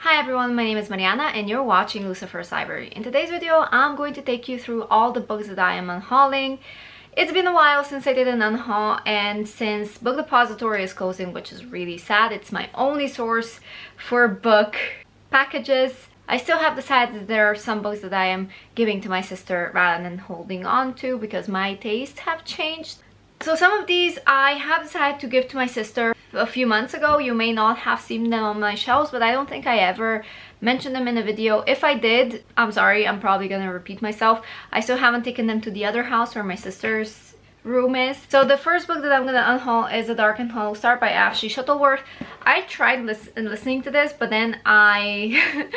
Hi everyone, my name is Mariana and you're watching Lucifer's Library. In today's video, I'm going to take you through all the books that I am unhauling. It's been a while since I did an unhaul, and since Book Depository is closing, which is really sad, it's my only source for book packages. I still have decided that there are some books that I am giving to my sister rather than holding on to because my tastes have changed. So some of these I have decided to give to my sister a few months ago. You may not have seen them on my shelves, but I don't think I ever mentioned them in a video. If I did, I'm sorry, I'm probably gonna repeat myself. I still haven't taken them to the other house where my sister's room is. So the first book that I'm gonna unhaul is A Dark and Hollow Start by Ashley Shuttleworth. I tried listening to this, but then I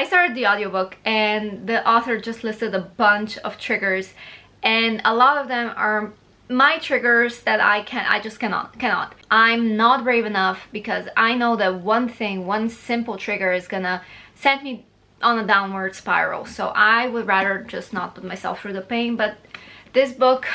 started the audiobook and the author just listed a bunch of triggers, and a lot of them are my triggers that I just cannot. I'm not brave enough because I know that one simple trigger is gonna send me on a downward spiral. So I would rather just not put myself through the pain. But this book,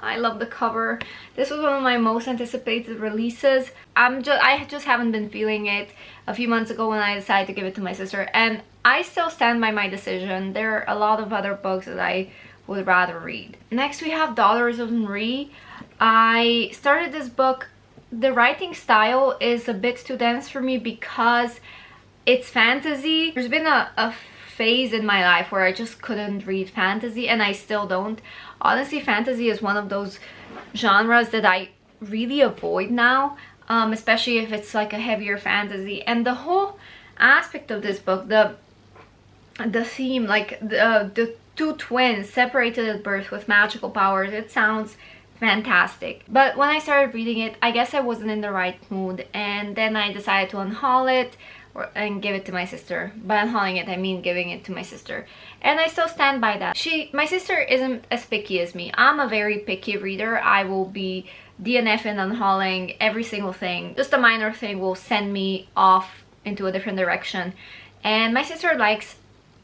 I love the cover. This was one of my most anticipated releases. I just haven't been feeling it a few months ago when I decided to give it to my sister, and I still stand by my decision. There are a lot of other books that I would rather read. Next we have Daughters of Marie. I started this book. The writing style is a bit too dense for me because it's fantasy. There's been a phase in my life where I just couldn't read fantasy, and I still don't. Honestly, fantasy is one of those genres that I really avoid now, especially if it's like a heavier fantasy. And the whole aspect of this book, the theme, like the two twins separated at birth with magical powers, it sounds fantastic. But when I started reading it, I guess I wasn't in the right mood, and then I decided to unhaul it and give it to my sister. By unhauling it, I mean giving it to my sister, and I still stand by that. My sister isn't as picky as me. I'm a very picky reader. I will be DNF in unhauling every single thing. Just a minor thing will send me off into a different direction, and my sister likes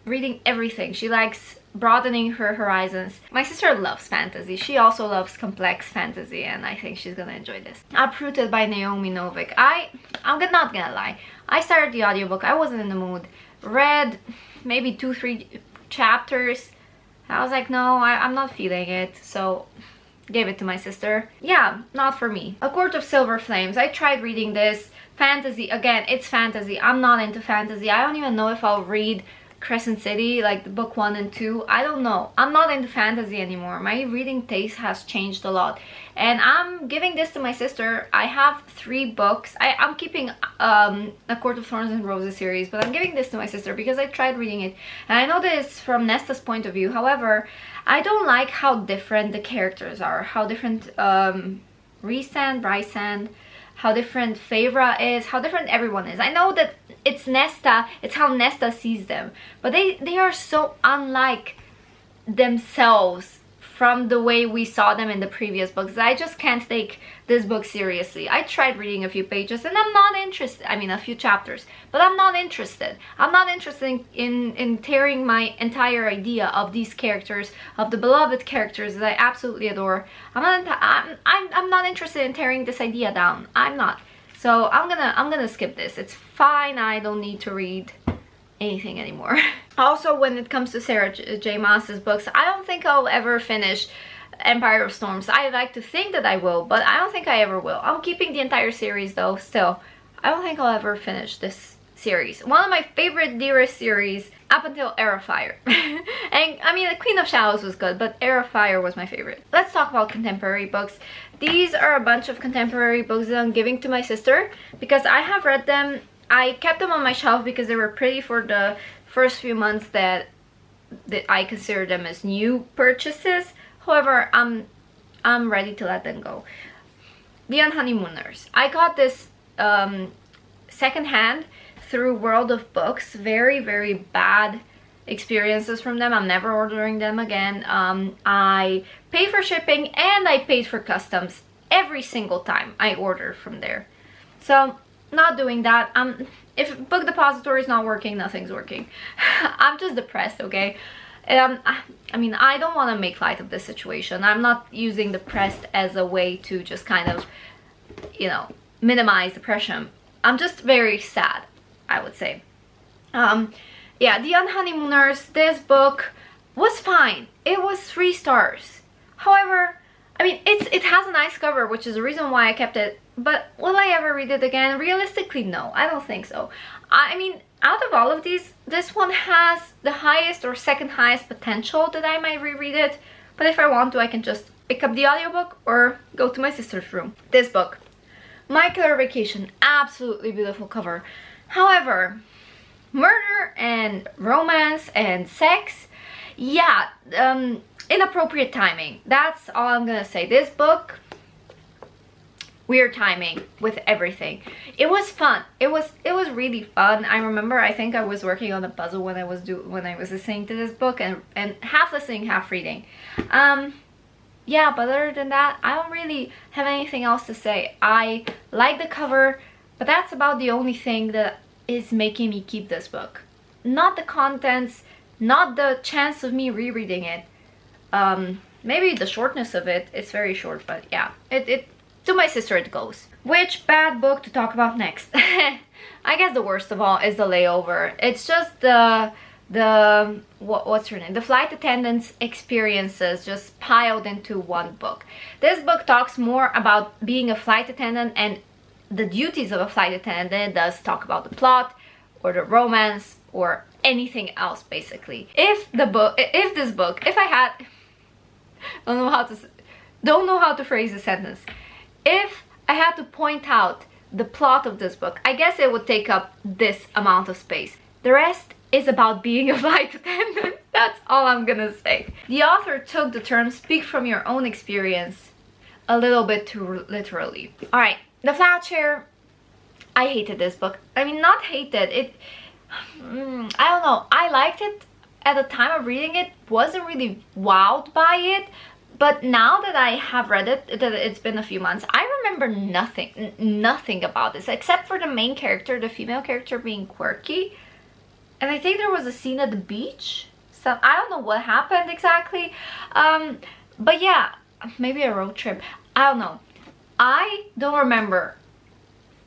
reading everything. She likes broadening her horizons. My sister loves fantasy. She also loves complex fantasy, and I think she's gonna enjoy this. Uprooted by Naomi Novik. I'm not gonna lie, I started the audiobook. I wasn't in the mood. Read maybe 2-3 chapters. I was like, no, I'm not feeling it, so gave it to my sister. Yeah, not for me. A Court of Silver Flames. I tried reading this. Fantasy, again, it's fantasy. I'm not into fantasy. I don't even know if I'll read Crescent City, like the book 1 and 2. I don't know. I'm not into fantasy anymore. My reading taste has changed a lot, and I'm giving this to my sister. I have 3 books. I'm keeping A Court of Thorns and Roses series, but I'm giving this to my sister because I tried reading it, and I know this from Nesta's point of view. However, I don't like how different the characters are, how different Rysand, how different Feyre is, how different everyone is. I know that it's Nesta, it's how Nesta sees them, but they are so unlike themselves from the way we saw them in the previous books. I just can't take this book seriously. I tried reading a few pages and I'm not interested. I mean, a few chapters, but I'm not interested. I'm not interested in tearing my entire idea of these characters, of the beloved characters that I absolutely adore. I'm not interested in tearing this idea down. I'm not. So I'm gonna skip this. It's fine. I don't need to read anything anymore. Also, when it comes to Sarah J. Maas's books, I don't think I'll ever finish Empire of Storms. I like to think that I will, but I don't think I ever will. I'm keeping the entire series though. Still, I don't think I'll ever finish this series. One of my favorite, dearest series up until Heir of Fire. And I mean, the Queen of Shadows was good, but Heir of Fire was my favorite. Let's talk about contemporary books. These are a bunch of contemporary books that I'm giving to my sister because I have read them. I kept them on my shelf because they were pretty for the first few months that I consider them as new purchases. However, I'm ready to let them go. The Unhoneymooners. I got this secondhand through World of Books. Very, very bad experiences from them. I'm never ordering them again. I pay for shipping and I paid for customs every single time I order from there. So not doing that. If Book Depository is not working, nothing's working. I'm just depressed, okay? I mean, I don't want to make light of this situation. I'm not using depressed as a way to just kind of, you know, minimize depression. I'm just very sad, I would say. Yeah, The Unhoneymooners, this book was fine. It was 3 stars. However, I mean, it has a nice cover, which is the reason why I kept it. But will I ever read it again? Realistically, no. I don't think so. I mean, out of all of these, this one has the highest or second highest potential that I might reread it. But if I want to, I can just pick up the audiobook or go to my sister's room. This book, My Killer Vacation, absolutely beautiful cover. However, murder and romance and sex, yeah, inappropriate timing. That's all I'm gonna say. This book, weird timing with everything. It was fun. It was really fun. I remember, I think I was working on a puzzle when I was listening to this book, and half listening, half reading. Yeah, but other than that, I don't really have anything else to say. I like the cover, but that's about the only thing that is making me keep this book. Not the contents, not the chance of me rereading it. Maybe the shortness of it. It's very short, but yeah, to my sister it goes. Which bad book to talk about next? I guess the worst of all is The Layover. It's just what's her name? The flight attendant's experiences just piled into one book. This book talks more about being a flight attendant and the duties of a flight attendant than it does talk about the plot or the romance or anything else, basically. If I had, don't know how to phrase the sentence. If I had to point out the plot of this book, I guess it would take up this amount of space. The rest is about being a flight attendant. That's all I'm gonna say. The author took the term "speak from your own experience" a little bit too literally. All right, The Flat Chair. I hated this book. I mean, not hated it. I don't know. I liked it at the time of reading it. Wasn't really wowed by it. But now that I have read it, that it's been a few months, I remember nothing about this except for the main character, the female character, being quirky. And I think there was a scene at the beach. So I don't know what happened exactly. But yeah, maybe a road trip. I don't know. I don't remember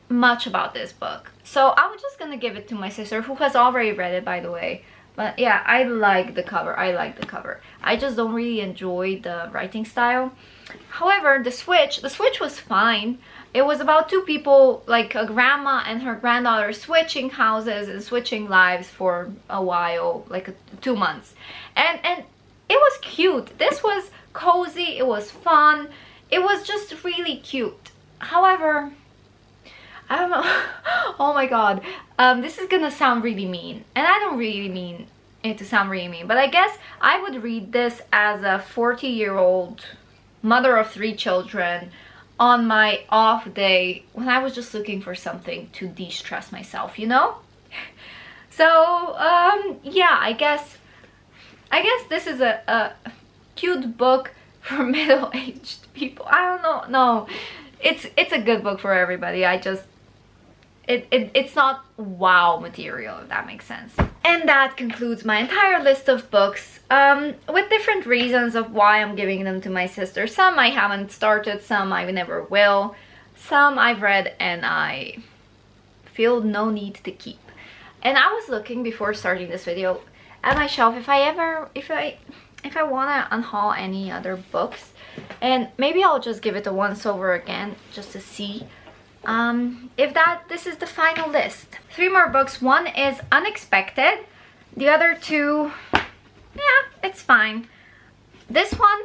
much about this book. So I'm just gonna give it to my sister, who has already read it, by the way. But yeah, I like the cover. I just don't really enjoy the writing style. However, the switch was fine. It was about 2 people, like a grandma and her granddaughter, switching houses and switching lives for a while, like 2 months. And it was cute. This was cozy, it was fun. It was just really cute. However, I don't know. Oh my god. This is gonna sound really mean. And I don't really mean it to sound really mean. But I guess I would read this as a 40-year-old mother of 3 children on my off day when I was just looking for something to de-stress myself, you know? So, yeah, I guess this is a cute book for middle-aged people. I don't know. No. It's a good book for everybody. It's not wow material, if that makes sense. And that concludes my entire list of books, with different reasons of why I'm giving them to my sister. Some I haven't started, some I never will, some I've read and I feel no need to keep. And I was looking before starting this video at my shelf if I want to unhaul any other books, and maybe I'll just give it a once over again just to see if this is the final list. 3 more books. One is Unexpected. The other 2, yeah, it's fine. This one,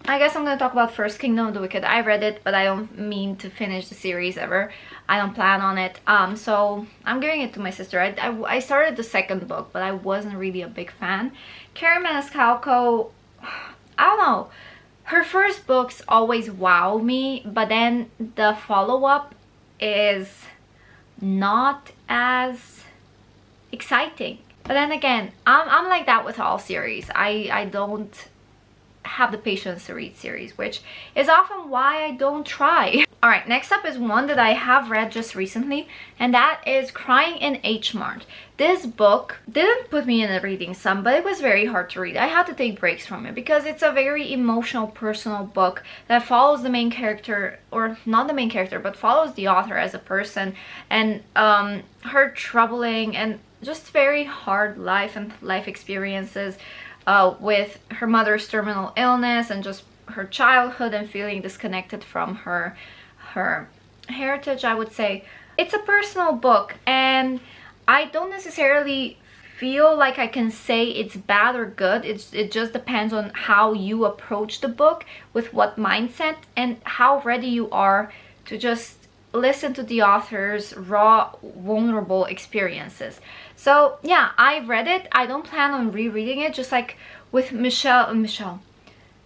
I guess I'm gonna talk about first, Kingdom of the Wicked. I read it, but I don't mean to finish the series ever. I don't plan on it. So I'm giving it to my sister. I started the 2nd book, but I wasn't really a big fan. Carrie Maniscalco, I don't know. Her first books always wow me, but then the follow-up is not as exciting. But then again, I'm like that with all series. I don't have the patience to read series, which is often why I don't try. All right, next up is one that I have read just recently, and that is Crying in H Mart. This book didn't put me in a reading slump, but it was very hard to read. I had to take breaks from it because it's a very emotional, personal book that follows the main character, or not the main character, but follows the author as a person, and her troubling and just very hard life experiences with her mother's terminal illness and just her childhood and feeling disconnected from her heritage, I would say. It's a personal book, and I don't necessarily feel like I can say it's bad or good. It just depends on how you approach the book, with what mindset, and how ready you are to just listen to the author's raw, vulnerable experiences. So yeah, I read it. I don't plan on rereading it, just like with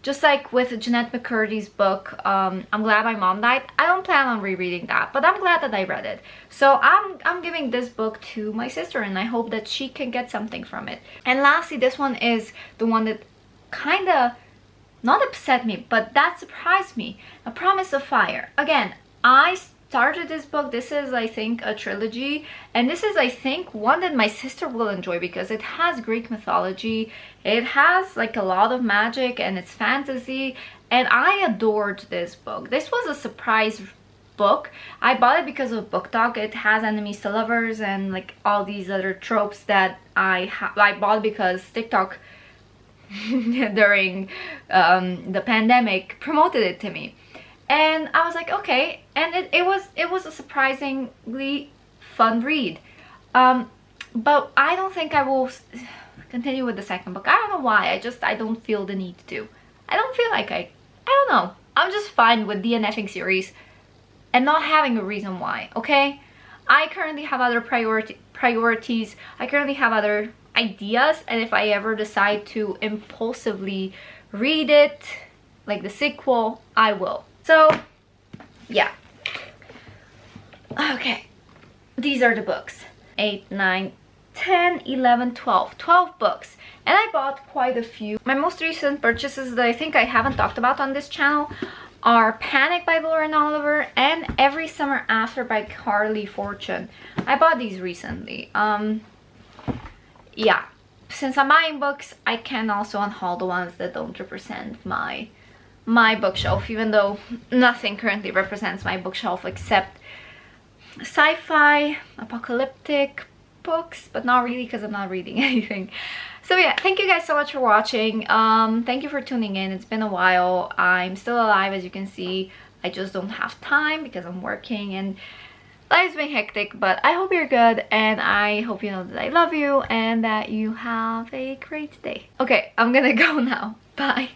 just like with Jeanette McCurdy's book, I'm Glad My Mom Died. I don't plan on rereading that, but I'm glad that I read it. So I'm giving this book to my sister, and I hope that she can get something from it. And lastly, this one is the one that kind of not upset me, but that surprised me. A Promise of Fire. Again, I started this book. This is, I think, a trilogy, and this is, I think, one that my sister will enjoy because it has Greek mythology, it has like a lot of magic, and it's fantasy, and I adored this book. This was a surprise book. I bought it because of BookTok. It has enemies to lovers and like all these other tropes that I bought because TikTok during the pandemic promoted it to me. And I was like, okay, and it was a surprisingly fun read. But I don't think I will continue with the second book. I don't know why. I don't feel the need to. I don't feel like I don't know. I'm just fine with DNFing series and not having a reason why, okay? I currently have other priorities. I currently have other ideas, and if I ever decide to impulsively read it, like the sequel, I will. So yeah, okay, these are the books. 8, 9, 10, 11, 12 books, and I bought quite a few. My most recent purchases that I think I haven't talked about on this channel are Panic by Lauren Oliver and Every Summer After by Carly Fortune. I bought these recently. Yeah, since I'm buying books, I can also unhaul the ones that don't represent my bookshelf, even though nothing currently represents my bookshelf except sci-fi, apocalyptic books, but not really because I'm not reading anything. So yeah, thank you guys so much for watching. Thank you for tuning in. It's been a while. I'm still alive, as you can see. I just don't have time because I'm working and life's been hectic, but I hope you're good, and I hope you know that I love you and that you have a great day. Okay, I'm gonna go now. Bye.